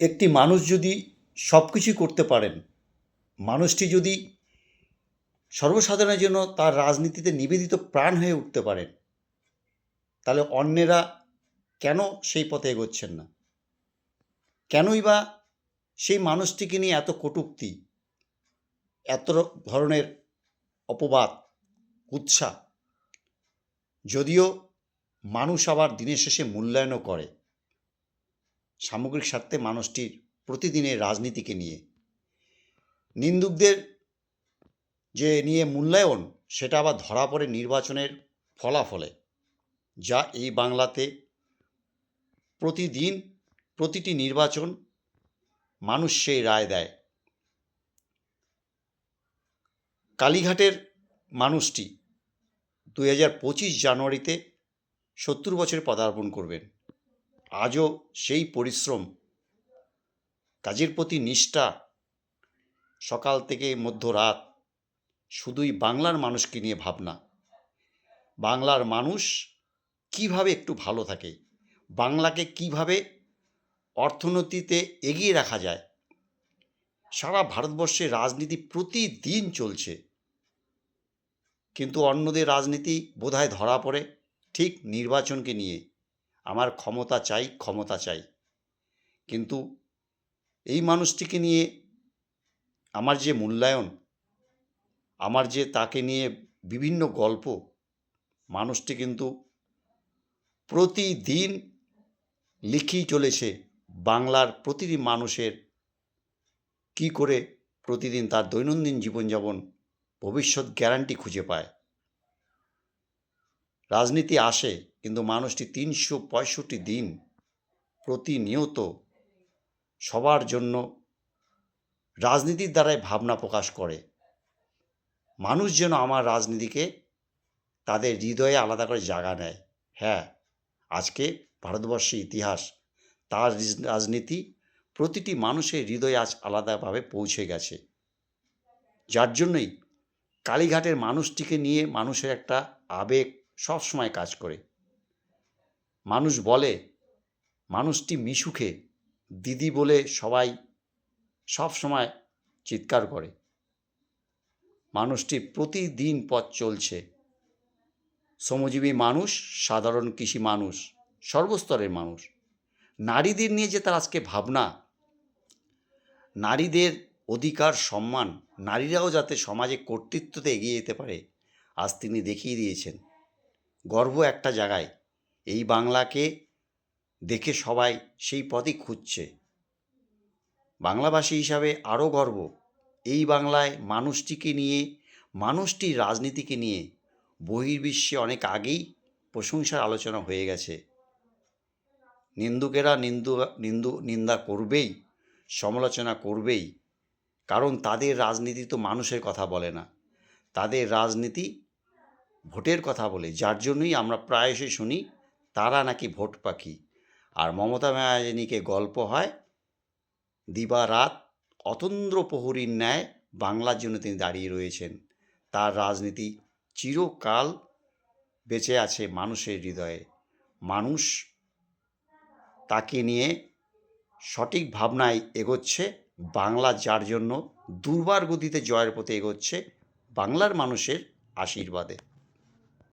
একটি মানুষ যদি সব কিছুই করতে পারেন, মানুষটি যদি সর্বসাধারণের জন্য তার রাজনীতিতে নিবেদিত প্রাণ হয়ে উঠতে পারেন, তাহলে অন্যেরা কেন সেই পথে এগোচ্ছেন না? কেনই বা সেই মানুষটিকে নিয়ে এত কটূক্তি, এত ধরনের অপবাদ, কুৎসা? যদিও মানুষ আবার দিনের শেষে মূল্যায়নও করে সামগ্রিক স্বার্থে মানুষটির প্রতিদিনের রাজনীতিকে নিয়ে। নিন্দুকদের যে নিয়ে মূল্যায়ন, সেটা আবার ধরা পড়ে নির্বাচনের ফলাফলে, যা এই বাংলাতে প্রতিদিন প্রতিটি নির্বাচন মানুষ সেই রায় দেয়। কালীঘাটের মানুষটি 2025 জানুয়ারিতে 70 বছরে পদার্পণ করবেন। আজও সেই পরিশ্রম, কাজের প্রতি নিষ্ঠা, সকাল থেকে মধ্যরাত শুধুই বাংলার মানুষকে নিয়ে ভাবনা। বাংলার মানুষ কিভাবে একটু ভালো থাকে, বাংলাকে কিভাবে অর্থনীতিতে এগিয়ে রাখা যায়। সারা ভারতবর্ষে রাজনীতি প্রতিদিন চলছে, কিন্তু অন্যদের রাজনীতি বোধহয় ধরা পড়ে ঠিক নির্বাচনকে নিয়ে। আমার ক্ষমতা চাই, ক্ষমতা চাই। কিন্তু এই মানুষটিকে নিয়ে আমার যে মূল্যায়ন, আমার যে তাকে নিয়ে বিভিন্ন গল্প, মানুষটি কিন্তু প্রতিদিন লিখেই চলেছে বাংলার প্রতিটি মানুষের কি করে প্রতিদিন তার দৈনন্দিন জীবনযাপন ভবিষ্যৎ গ্যারান্টি খুঁজে পায়। রাজনীতি আসে, কিন্তু মানুষটি 365 দিন প্রতিনিয়ত সবার জন্য রাজনীতির দ্বারাই ভাবনা প্রকাশ করে। মানুষ যেন আমার রাজনীতিকে তাদের হৃদয়ে আলাদা করে জায়গা নেয়। হ্যাঁ, আজকে ভারতবর্ষের ইতিহাস, তার রাজনীতি প্রতিটি মানুষের হৃদয়ে আজ আলাদাভাবে পৌঁছে গেছে। যার জন্যই কালীঘাটের মানুষটিকে নিয়ে মানুষের একটা আবেগ সবসময় কাজ করে। মানুষ বলে মানুষটি মিশুকে দিদি বলে সবাই সব সময় চিৎকার করে। মানুষটির প্রতিদিন পথ চলছে। শ্রমজীবী মানুষ, সাধারণ কৃষি মানুষ, সর্বস্তরের মানুষ, নারীদের নিয়ে যে তার আজকে ভাবনা, নারীদের অধিকার, সম্মান, নারীরাও যাতে সমাজে কর্তৃত্বতে এগিয়ে যেতে পারে, আজ তিনি দেখিয়ে দিয়েছেন। গর্ব একটা জায়গায়, এই বাংলাকে দেখে সবাই সেই পথই খুঁজছে। বাংলাভাষী হিসাবে আরও গর্ব, এই বাংলায় মানুষটিকে নিয়ে, মানুষটির রাজনীতিকে নিয়ে বহির্বিশ্বে অনেক আগেই প্রশংসার আলোচনা হয়ে গেছে। নিন্দুকেরা নিন্দা করবেই, সমালোচনা করবেই, কারণ তাদের রাজনীতি তো মানুষের কথা বলে না, তাদের রাজনীতি ভোটের কথা বলে। যার জন্যই আমরা প্রায়শই শুনি তারা নাকি ভোট পাখি। আর মমতা ব্যানার্জিকে গল্প হয় দিবারাত অতন্দ্র প্রহরীর ন্যায় বাংলার জন্য তিনি দাঁড়িয়ে রয়েছেন। তার রাজনীতি চিরকাল বেঁচে আছে মানুষের হৃদয়ে। মানুষ তাকে নিয়ে সঠিক ভাবনায় এগোচ্ছে। বাংলা যার জন্য দুর্বার গতিতে জয়ের পথে এগোচ্ছে বাংলার মানুষের আশীর্বাদে।